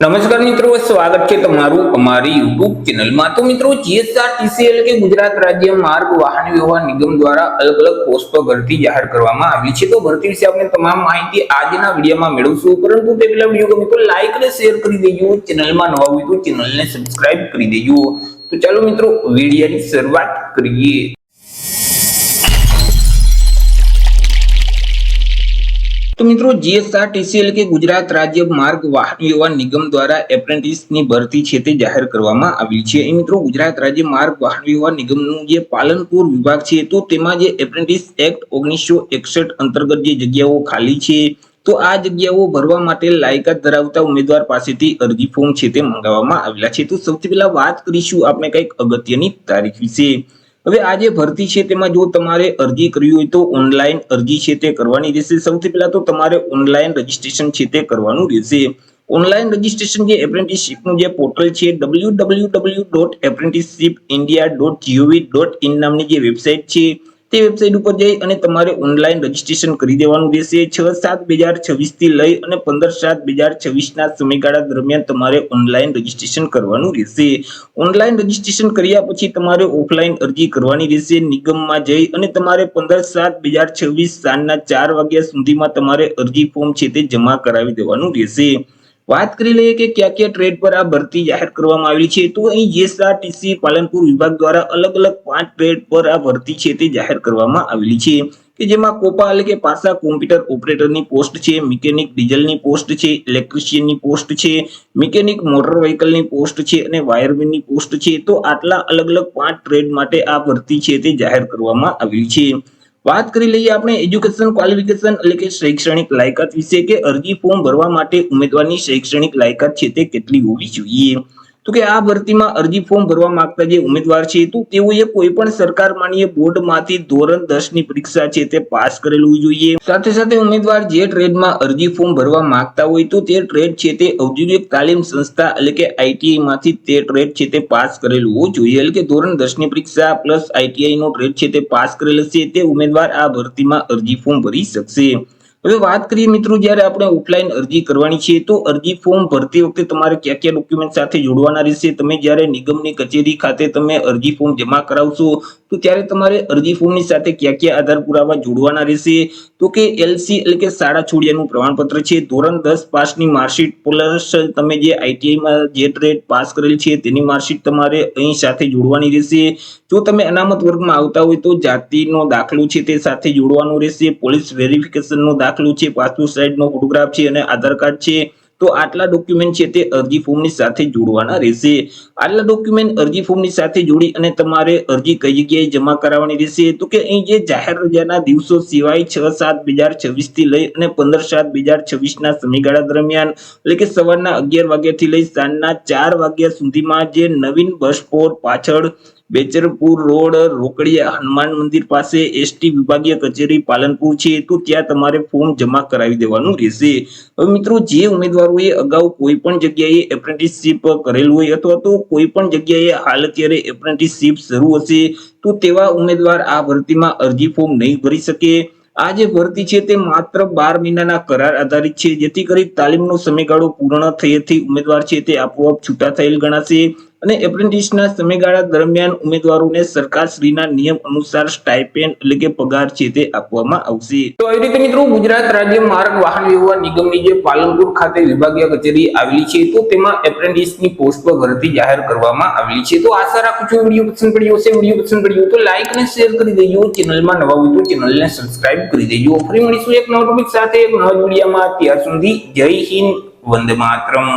નમસ્કાર મિત્રો, સ્વાગત છે તમારું અમારી યુટ્યુબ ચેનલમાં। તો મિત્રો, જીએસઆરટીસી એટલે કે ગુજરાત રાજ્ય માર્ગ વાહન વ્યવહાર નિગમ દ્વારા અલગ અલગ પોસ્ટ પર ભરતી જાહેર કરવામાં આવી છે। તો ભરતી વિશે આપણે તમામ માહિતી આજના વિડીયોમાં મેળવશું, પરંતુ તે પહેલા વિડીયો ગમે તો લાઈક અને શેર કરી દેજો। ચેનલમાં નવા હોય તો ચેનલને સબસ્ક્રાઇબ કરી દેજો। તો ચાલો મિત્રો, વિડીયોની શરૂઆત કરીએ। तो मित्रों, जीएसआरटीसी એટલે કે ગુજરાત રાજ્ય માર્ગ વાહન વ્યવહાર નિગમ દ્વારા એપ્રેન્ટિસની ભરતી છે તે જાહેર કરવામાં આવી છે। એ મિત્રો, ગુજરાત રાજ્ય માર્ગ વાહન વ્યવહાર નિગમનું જે પાલનપુર વિભાગ છે તો તેમાં જે એપ્રેન્ટિસ એક્ટ 1961 અંતર્ગત જે જગ્યાઓ ખાલી છે તો આ જગ્યાઓ ભરવા માટે લાયકાત ધરાવતા ઉમેદવાર પાસેથી અરજી ફોર્મ છે તે મંગાવવામાં આવેલા છે। તો સૌથી પહેલા વાત કરીશું આપણે કંઈક અગત્યની તારીખ વિશે। હવે આ જે ભરતી છે તેમાં જો તમારે અરજી કરવી હોય તો ઓનલાઈન અરજી છે તે કરવાની રહેશે। સૌથી પહેલા તો તમારે ઓનલાઈન રજીસ્ટ્રેશન છે તે કરવાનું રહેશે। ઓનલાઈન રજીસ્ટ્રેશન જે એપ્રેન્ટિસશીપનું જે પોર્ટલ છે www.apprenticeshipindia.gov.in નામની જે વેબસાઇટ છે તે વેબસાઇટ ઉપર જઈ અને તમારે ઓનલાઈન રજીસ્ટ્રેશન કરી દેવાનું રહેશે। 6/7/2026 થી લઈ અને 15/7/2026 ના સમયગાળા દરમિયાન તમારે ઓનલાઈન રજીસ્ટ્રેશન કરવાનું રહેશે। ઓનલાઈન રજીસ્ટ્રેશન કર્યા પછી તમારે ઓફલાઈન અરજી કરવાની રહેશે। નિગમમાં જઈ અને તમારે 15/7/2026 સાંજના 4 વાગ્યા સુધીમાં તમારે અરજી ફોર્મ છે તે જમા કરાવી દેવાનું રહેશે। વાત કરી લઈએ કે કયા કયા ટ્રેડ પર આ ભરતી જાહેર કરવામાં આવી છે। તો અહીં જીએસઆરટીસી પાલનપુર વિભાગ દ્વારા અલગ અલગ 5 ટ્રેડ પર આ ભરતી છે તે જાહેર કરવામાં આવેલી છે કે જેમાં કોપા એટલે કે પાસા કોમ્પ્યુટર ઓપરેટરની પોસ્ટ છે, મિકેનિક ડીઝલની પોસ્ટ છે, ઇલેક્ટ્રિશિયનની પોસ્ટ છે, મિકેનિક મોટર વ્હીકલની પોસ્ટ છે અને વાયરમેનની પોસ્ટ છે। તો આટલા અલગ અલગ 5 ટ્રેડ માટે આ ભરતી છે તે જાહેર કરવામાં આવેલી છે। વાત કરી લઈએ આપણે એજ્યુકેશન ક્વોલિફિકેશન એટલે કે શૈક્ષણિક લાયકાત વિશે કે અરજી ફોર્મ ભરવા માટે ઉમેદવારની શૈક્ષણિક લાયકાત છે તે કેટલી હોવી જોઈએ। તો કે આ ભરતીમાં અરજી ફોર્મ ભરવા માંગતા જે ઉમેદવાર છે તો તેઓએ કોઈ પણ સરકાર માન્ય બોર્ડમાંથી ધોરણ 10 ની પરીક્ષા છે તે પાસ કરેલું હોવું જોઈએ। સાથે સાથે ઉમેદવાર જે ટ્રેડમાં અરજી ફોર્મ ભરવા માંગતા હોય તો તે ટ્રેડ છે તે ઔદ્યોગિક તાલીમ સંસ્થા એટલે કે આઈટીઆઈ માંથી તે ટ્રેડ છે તે પાસ કરેલું હોવું જોઈએ। એટલે કે ધોરણ 10 ની પરીક્ષા પ્લસ આઈટીઆઈ નો ટ્રેડ છે તે પાસ કરેલ હશે તે ઉમેદવાર આ ભરતીમાં અરજી ફોર્મ ભરી શકશે। હવે વાત કરીએ મિત્રો, જ્યારે આપણે ઓફલાઈન અરજી કરવાની છે તો અરજી ફોર્મ ભરતી વખતે તમારે કયા કયા ડોક્યુમેન્ટ સાથે જોડવાના રહેશે। તમે જ્યારે નિગમની કચેરી ખાતે તમે અરજી ફોર્મ જમા કરાવશો તો ત્યારે તમારે અરજી ફોર્મની સાથે કયા કયા આધાર પુરાવા જોડવાના રહેશે। તો કે એલસી એટલે કે શાળા છોડ્યાનું પ્રમાણપત્ર છે, ધોરણ 10 પાસની માર્કશીટ પ્લસ તમે જે આઈટીઆઈમાં જે ટ્રેડ પાસ કરેલ છે તેની માર્કશીટ તમારે અહીં સાથે જોડવાની રહેશે। જો તમે અનામત વર્ગમાં આવતા હોય તો જાતિનો દાખલો છે તે સાથે જોડવાનો રહેશે। પોલીસ વેરિફિકેશનનો દાખલો છે, પાસપોર્ટ સાઇઝનો ફોટોગ્રાફ છે અને આધાર કાર્ડ છે। તો આટલા ડોક્યુમેન્ટ છે તે અરજી ફોર્મની સાથે જોડવાના રહેશે। આટલા ડોક્યુમેન્ટ અરજી ફોર્મની સાથે જોડી અને તમારે અરજી કઈ જગ્યાએ જમા કરાવવાની રહેશે। તો કે અહીં જે જાહેર રજાના દિવસો સિવાય 6/7/2026 થી લઈ અને 15/7/2026 ના સમયગાળા દરમિયાન એટલે કે સવારના 11 વાગ્યાથી લઈ સાંજના 4 વાગ્યા સુધીમાં જે નવીન બસ સ્ટોપ પાછળ બેચરપુર રોડ રોકડિયા હનુમાન મંદિર પાસે એસટી વિભાગીય કચેરી પાલનપુર છે તો ત્યાં તમારે ફોર્મ જમા કરાવી દેવાનું રહેશે। હવે મિત્રો, જે ઉમેદવારોએ અગાઉ કોઈ પણ જગ્યાએ એપ્રેન્ટિસશીપ કરેલું હોય અથવા તો કોઈ પણ જગ્યાએ હાલ અત્યારે એપ્રેન્ટિસશીપ શરૂ હશે તો તેવા ઉમેદવાર આ ભરતીમાં અરજી ફોર્મ નહીં ભરી શકે। આ જે ભરતી છે તે માત્ર 12 મહિનાના કરાર આધારિત છે, જેથી કરી તાલીમનો સમયગાળો પૂર્ણ થયેથી ઉમેદવાર છે તે આપોઆપ છૂટા થયેલ ગણાશે અને એપ્રેન્ટિસના સમયગાળા દરમિયાન ઉમેદવારોને સરકારશ્રીના નિયમ અનુસાર સ્ટાઇપેન્ડ એટલે કે પગાર છે તે આપવામાં આવશે। તો આવી રીતે મિત્રો, ગુજરાત રાજ્ય માર્ગ વાહન વ્યવહાર નિગમની જે પાલનપુર ખાતે વિભાગીય કચેરી આવેલી છે તો તેમાં એપ્રેન્ટિસની પોસ્ટ પર ભરતી જાહેર કરવામાં આવેલી છે। તો આશા રાખું છું વિડીયો પસંદ પડ્યો હશે। વિડીયો પસંદ પડ્યો તો લાઈક અને શેર કરી દેજો। ચેનલમાં નવા હોય તો ચેનલને સબસ્ક્રાઇબ કરી દેજો। ફરી મળીશું એક નવા ટોપિક સાથે એક નવા વિડીયોમાં। ત્યાર સુધી જય હિન્દ, વંદે માતરમ।